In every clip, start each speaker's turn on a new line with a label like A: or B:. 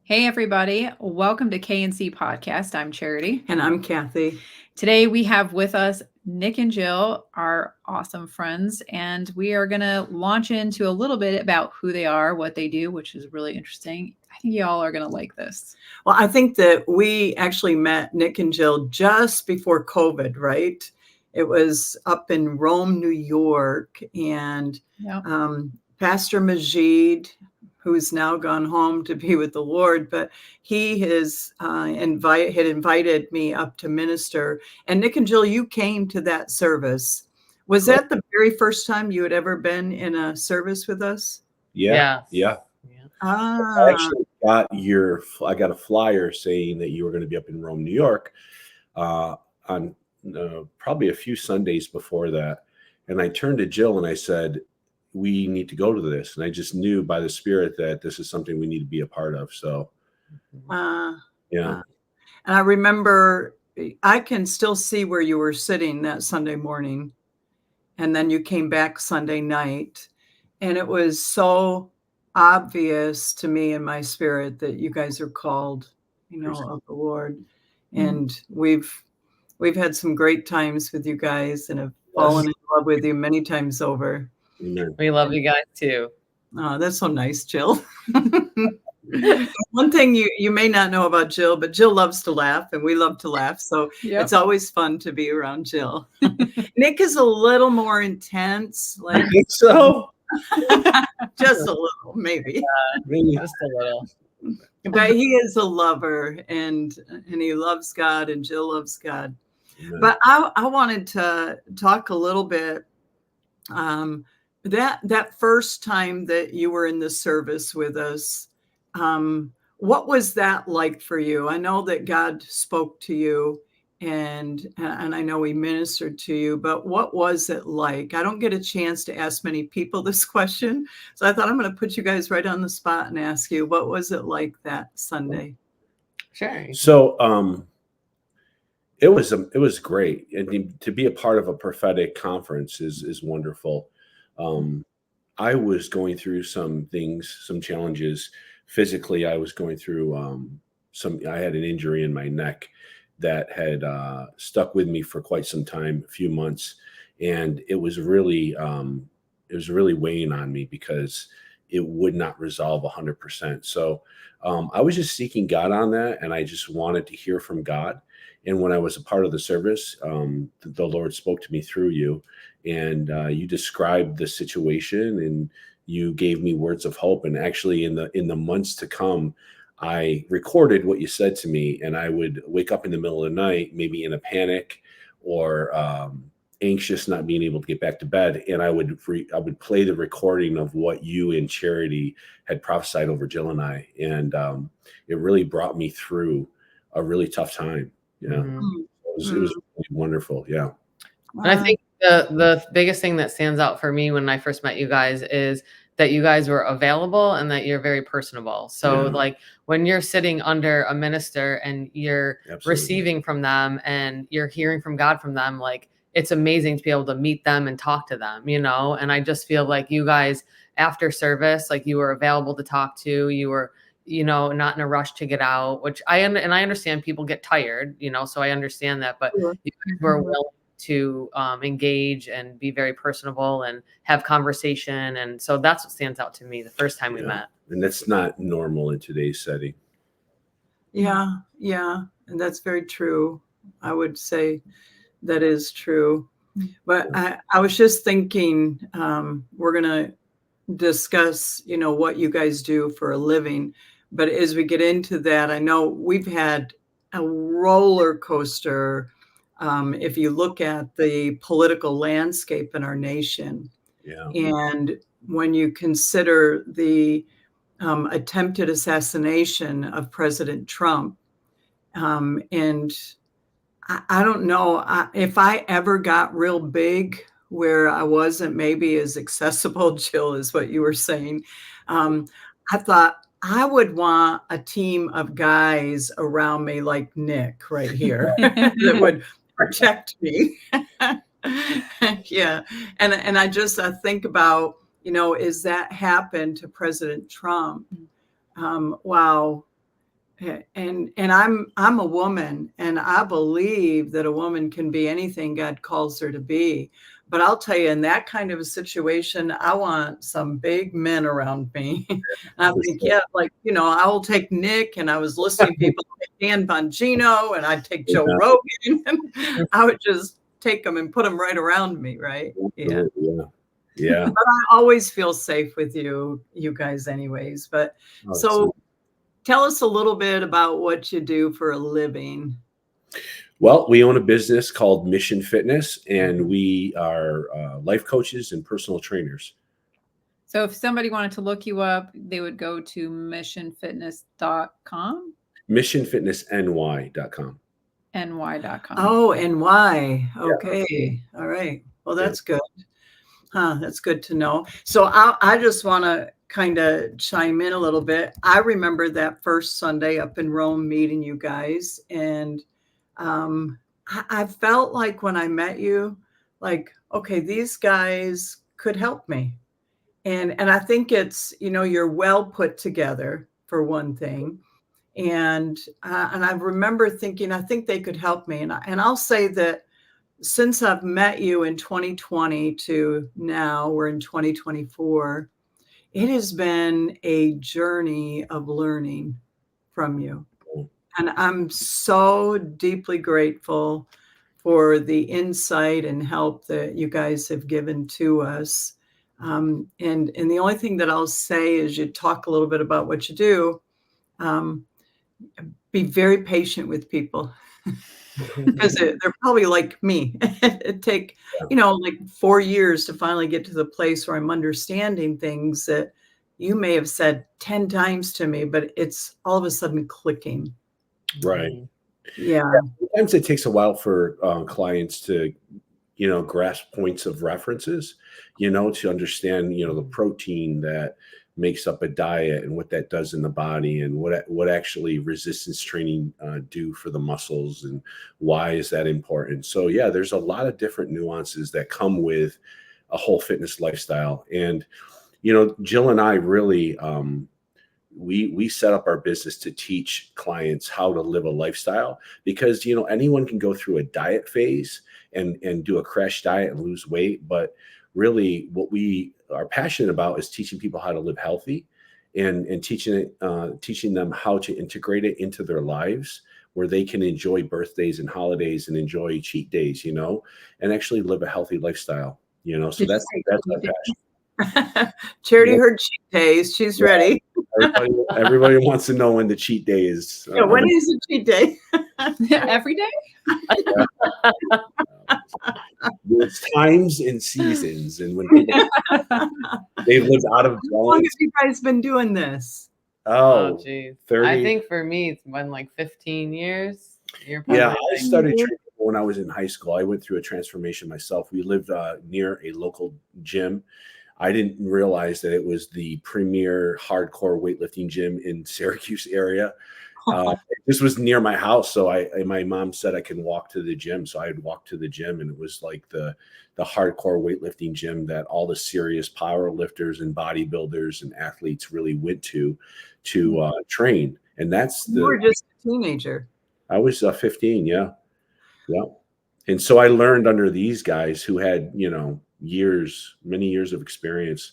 A: Hey, everybody. Welcome to K&C Podcast. I'm Charity.
B: And I'm Kathy.
A: Today we have with us Nick and Jill, our awesome friends, and we are going to launch into a little bit about who they are, what they do, which is really interesting. I think y'all are going to like this.
B: Well, I think that we actually met Nick and Jill just before COVID, right? It was up in Rome, New York, and
A: Yep.
B: Pastor Majid, who's now gone home to be with the Lord, but he has had invited me up to minister. And Nick and Jill, you came to that service. Was that the very first time you had ever been in a service with us?
C: Yeah. I actually I got a flyer saying that you were going to be up in Rome, New York, on probably a few Sundays before that. And I turned to Jill and I said, we need to go to this. And I just knew by the Spirit that this is something we need to be a part of. So,
B: And I remember, I can still see where you were sitting that Sunday morning. And then you came back Sunday night. And it was so obvious to me in my spirit that you guys are called, of the Lord. And we've had some great times with you guys and have fallen in love with you many times over.
C: Amen.
D: We love you guys too.
B: Oh, that's so nice, Jill. One thing you may not know about Jill, but Jill loves to laugh and we love to laugh. So It's always fun to be around Jill. Nick is a little more intense.
C: I think so.
B: Just a little, maybe.
D: Just a little.
B: But he is a lover and he loves God and Jill loves God.
C: Amen.
B: But I wanted to talk a little bit that first time that you were in the service with us, what was that like for you? I know that God spoke to you and I know he ministered to you, but what was it like? I don't get a chance to ask many people this question. So I thought I'm going to put you guys right on the spot and ask you, what was it like that Sunday?
D: Sure.
C: So, it was great. And to be a part of a prophetic conference is wonderful. I was going through some things, some challenges physically. I was going through I had an injury in my neck that had stuck with me for quite some time, a few months. And it was really weighing on me because it would not resolve 100%. So I was just seeking God on that. And I just wanted to hear from God. And when I was a part of the service, the Lord spoke to me through you, and you described the situation, and you gave me words of hope. And actually, in the months to come, I recorded what you said to me, and I would wake up in the middle of the night, maybe in a panic or anxious, not being able to get back to bed, and I would play the recording of what you and Charity had prophesied over Jill and I, and it really brought me through a really tough time. Yeah, it was really wonderful. Yeah,
D: and I think the biggest thing that stands out for me when I first met you guys is that you guys were available and that you're very personable. So like when you're sitting under a minister and you're receiving from them and you're hearing from God from them, like it's amazing to be able to meet them and talk to them, and I just feel like you guys after service, like you were available to talk to, you were not in a rush to get out, which I understand people get tired, so I understand that, but you guys were willing to engage and be very personable and have conversation. And so that's what stands out to me the first time we met.
C: And that's not normal in today's setting.
B: Yeah. And that's very true. I would say that is true. But I was just thinking, we're going to discuss, what you guys do for a living. But as we get into that, I know we've had a roller coaster. If you look at the political landscape in our nation, and when you consider the attempted assassination of President Trump, and I don't know if I ever got real big where I wasn't maybe as accessible, Jill, is what you were saying. I thought I would want a team of guys around me like Nick right here that would protect me. Yeah. And I think about, as that happened to President Trump, wow. And I'm a woman, and I believe that a woman can be anything God calls her to be. But I'll tell you, in that kind of a situation, I want some big men around me. I think, yeah, like, I will take Nick, and I was listening to people like Dan Bongino, and I'd take Joe Rogan, and I would just take them and put them right around me, right? Yeah.
C: Yeah.
B: But I always feel safe with you guys anyways. But so tell us a little bit about what you do for a living.
C: Well, we own a business called Mission Fitness, and we are life coaches and personal trainers.
A: So if somebody wanted to look you up, they would go to missionfitness.com?
C: Missionfitnessny.com.
A: ny.com.
B: Oh, NY. Okay. Yeah. All right. Well, that's good. That's good to know. So I just want to kind of chime in a little bit. I remember that first Sunday up in Rome meeting you guys, and I felt like when I met you, like, okay, these guys could help me. And I think it's, you're well put together for one thing. And I remember thinking, I think they could help me. And I'll say that since I've met you in 2020 to now we're in 2024, it has been a journey of learning from you. And I'm so deeply grateful for the insight and help that you guys have given to us. And the only thing that I'll say is you talk a little bit about what you do. Be very patient with people because they're probably like me. It take, like 4 years to finally get to the place where I'm understanding things that you may have said 10 times to me, but it's all of a sudden clicking.
C: Right.
B: Yeah.
C: Sometimes it takes a while for clients to, grasp points of references, to understand, the protein that makes up a diet and what that does in the body, and what actually resistance training do for the muscles, and why is that important. So yeah, there's a lot of different nuances that come with a whole fitness lifestyle. And, Jill and I really, we set up our business to teach clients how to live a lifestyle, because anyone can go through a diet phase and do a crash diet and lose weight, but really what we are passionate about is teaching people how to live healthy, and teaching them how to integrate it into their lives, where they can enjoy birthdays and holidays and enjoy cheat days, and actually live a healthy lifestyle. So that's our passion.
B: Charity heard cheat days. She's ready.
C: Everybody wants to know when the cheat day is.
B: Yeah, when is the cheat day?
A: Every day?
C: There's times and seasons, and when people, they live out of balance.
B: How long have you guys been doing this?
C: Oh,
D: geez.
C: 30.
D: I think for me, it's been like 15 years.
C: Yeah, I started training when I was in high school. I went through a transformation myself. We lived near a local gym. I didn't realize that it was the premier hardcore weightlifting gym in Syracuse area. This was near my house, so my mom said I can walk to the gym, so I'd walk to the gym, and it was like the hardcore weightlifting gym that all the serious power lifters and bodybuilders and athletes really went to train. And that's
B: you were just a teenager.
C: I was 15, yeah. And so I learned under these guys who had many years of experience,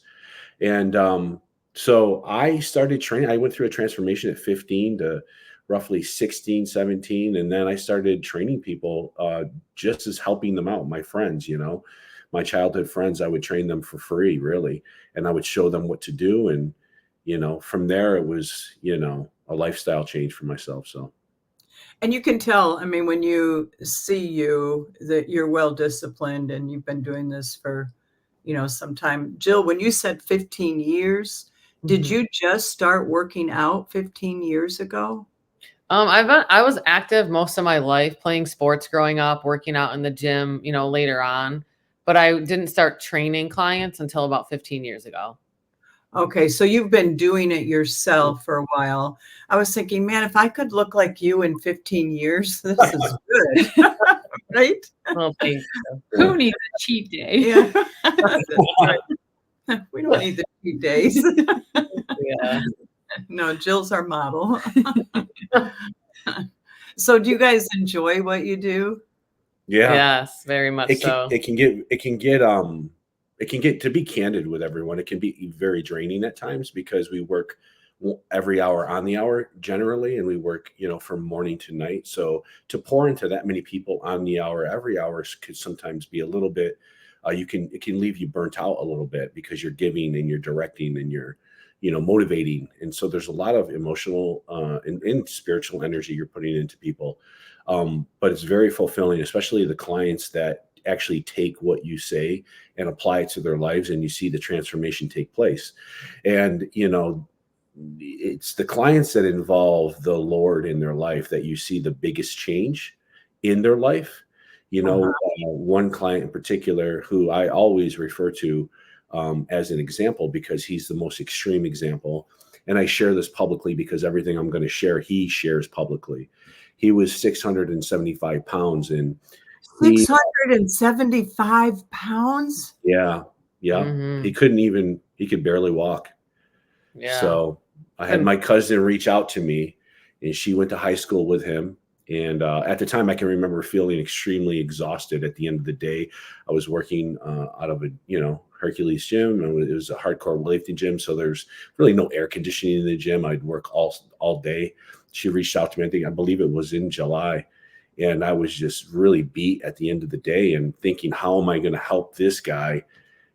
C: and so I started training. I went through a transformation at 15 to roughly 16, 17. And then I started training people just as helping them out. My friends, my childhood friends, I would train them for free, really. And I would show them what to do. And, from there, it was, a lifestyle change for myself. So.
B: And you can tell, I mean, when you see you, that you're well-disciplined and you've been doing this for, some time. Jill, when you said 15 years, did you just start working out 15 years ago?
D: I was active most of my life, playing sports growing up, working out in the gym, later on, but I didn't start training clients until about 15 years ago.
B: Okay, so you've been doing it yourself for a while. I was thinking, man, if I could look like you in 15 years, this is good. Right?
D: Well, thank you.
A: Who needs a cheat day?
B: Yeah. We don't need the cheat days.
D: Yeah.
B: No, Jill's our model. So do you guys enjoy what you do?
C: Yeah.
D: Yes, very much so.
C: It can get, to be candid with everyone, it can be very draining at times because we work every hour on the hour generally, and we work, from morning to night. So to pour into that many people on the hour, every hour could sometimes be a little bit, it can leave you burnt out a little bit because you're giving and you're directing and you're, motivating. And so there's a lot of emotional and spiritual energy you're putting into people. But it's very fulfilling, especially the clients that actually take what you say and apply it to their lives, and you see the transformation take place. And, it's the clients that involve the Lord in their life that you see the biggest change in their life. One client in particular who I always refer to as an example because he's the most extreme example. And I share this publicly because everything I'm going to share, he shares publicly. He was 675 pounds, and
B: 675 pounds?
C: yeah.
D: Mhm.
C: He could barely walk.
D: Yeah.
C: So I had my cousin reach out to me, and she went to high school with him. And at the time, I can remember feeling extremely exhausted at the end of the day. I was working out of a, Hercules gym. And it was a hardcore weightlifting gym. So there's really no air conditioning in the gym. I'd work all day. She reached out to me, I believe it was in July. And I was just really beat at the end of the day and thinking, how am I going to help this guy,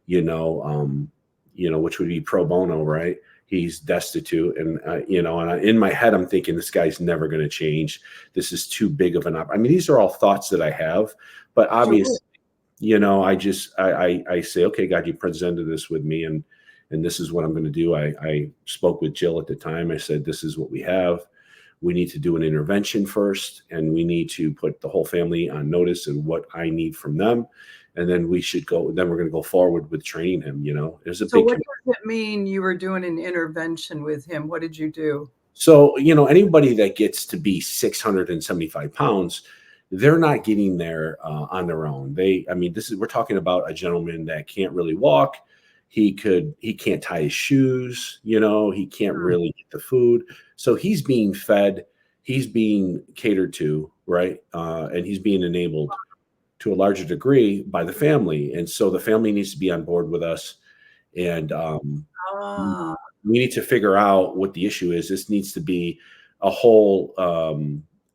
C: which would be pro bono, right? He's destitute. And, in my head, I'm thinking this guy's never going to change. This is too big of an these are all thoughts that I have, but obviously, I say, okay, God, you presented this with me, and this is what I'm going to do. I spoke with Jill at the time. I said, this is what we have. We need to do an intervention first, and we need to put the whole family on notice and what I need from them. And then we're going to go forward with training him. There's a
B: So
C: big.
B: what does it mean you were doing an intervention with him? What did you do?
C: So, anybody that gets to be 675 pounds, they're not getting there on their own. We're talking about a gentleman that can't really walk. He can't tie his shoes, he can't really get the food. So he's being fed, he's being catered to, right? And he's being enabled to a larger degree by the family. And so the family needs to be on board with us. And we need to figure out what the issue is. This needs to be a whole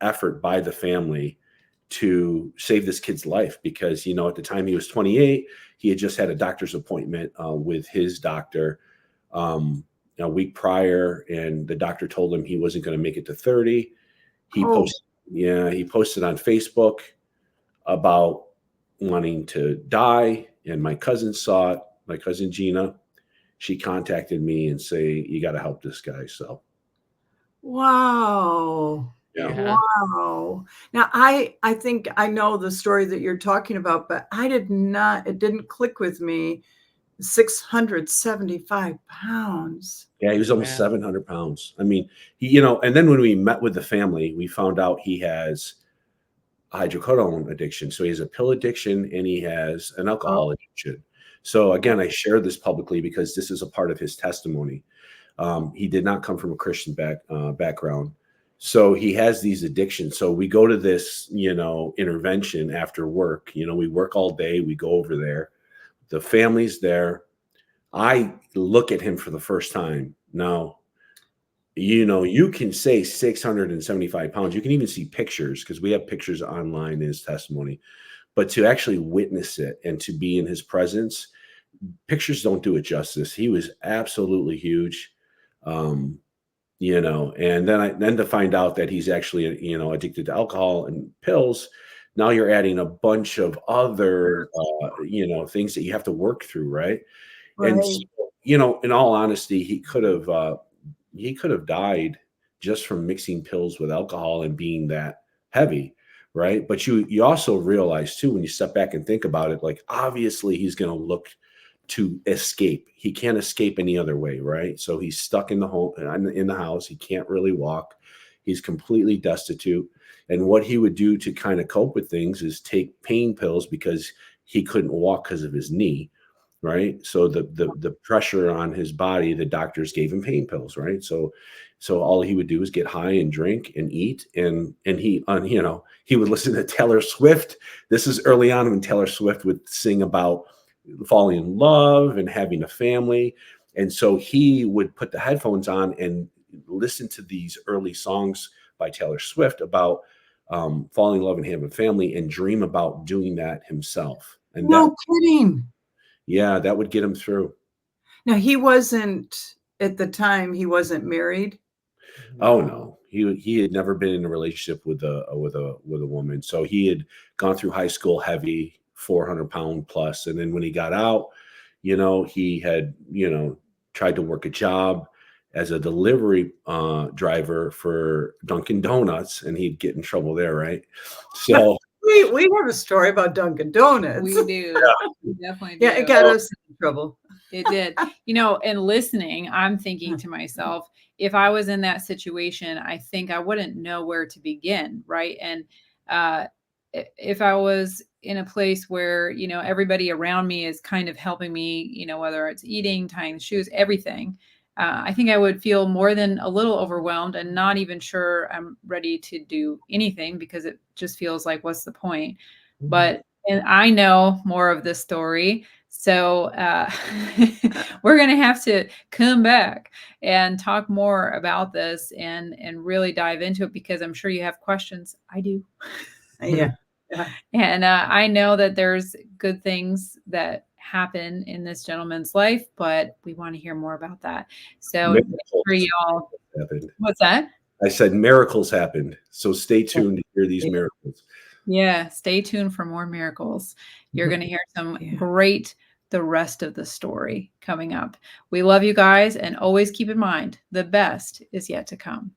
C: effort by the family to save this kid's life because, at the time he was 28, he had just had a doctor's appointment with his doctor a week prior, and the doctor told him he wasn't going to make it to 30. He posted on Facebook about wanting to die, and my cousin saw it. My cousin Gina, she contacted me and say, you got to help this guy. So
B: wow.
C: Yeah.
B: Wow. Now I think I know the story that you're talking about, but it didn't click with me. 675 pounds.
C: Yeah, he was almost 700 pounds. And then when we met with the family, we found out he has a hydrocodone addiction. So he has a pill addiction and he has an alcohol addiction. So again, I share this publicly because this is a part of his testimony. He did not come from a Christian background. So he has these addictions. So we go to this, intervention after work. We work all day. We go over there. The family's there. I look at him for the first time. Now, you can say 675 pounds. You can even see pictures because we have pictures online in his testimony. But to actually witness it and to be in his presence, pictures don't do it justice. He was absolutely huge. And then to find out that he's actually, addicted to alcohol and pills. Now you're adding a bunch of other, things that you have to work through. Right. And, in all honesty, he could have died just from mixing pills with alcohol and being that heavy. Right. But you also realize too, when you step back and think about it, like, obviously he's going to look to escape. He can't escape any other way. Right. So he's stuck in the house. He can't really walk. He's completely destitute. And what he would do to kind of cope with things is take pain pills because he couldn't walk because of his knee. right? So the pressure on his body, the doctors gave him pain pills, right? So all he would do is get high and drink and eat, and he you know, he would listen to Taylor Swift. This is early on when Taylor Swift would sing about falling in love and having a family, and so he would put the headphones on and listen to these early songs by Taylor Swift about falling in love and having a family, and dream about doing that himself. And that,
B: No kidding.
C: yeah, that would get him through.
B: Now he wasn't at the time. He wasn't married.
C: Oh no, he had never been in a relationship with a woman. So he had gone through high school heavy, 400-pound plus, and then when he got out, you know, he had, you know, tried to work a job as a delivery driver for Dunkin' Donuts, and he'd get in trouble there, right? So
B: We have a story about Dunkin' Donuts.
A: We do. We definitely do.
B: Yeah, it got us in trouble.
A: It did. You know, and listening, I'm thinking to myself, if I was in that situation, I think I wouldn't know where to begin, right? And if I was in a place where, you know, everybody around me is kind of helping me, you know, whether it's eating, tying the shoes, everything, I think I would feel more than a little overwhelmed and not even sure I'm ready to do anything, because it just feels like, what's the point? But, and I know more of this story. So we're going to have to come back and talk more about this and really dive into it, because I'm sure you have questions. I do.
B: Yeah.
A: And I know that there's good things that happen in this gentleman's life, but we want to hear more about that. So for y'all,
C: happened.
A: what's that?
C: I said miracles happened. So stay tuned to hear these miracles.
A: Yeah, stay tuned for more miracles. You're going to hear some
B: Yeah.
A: great, the rest of the story coming up. We love you guys, and always keep in mind, the best is yet to come.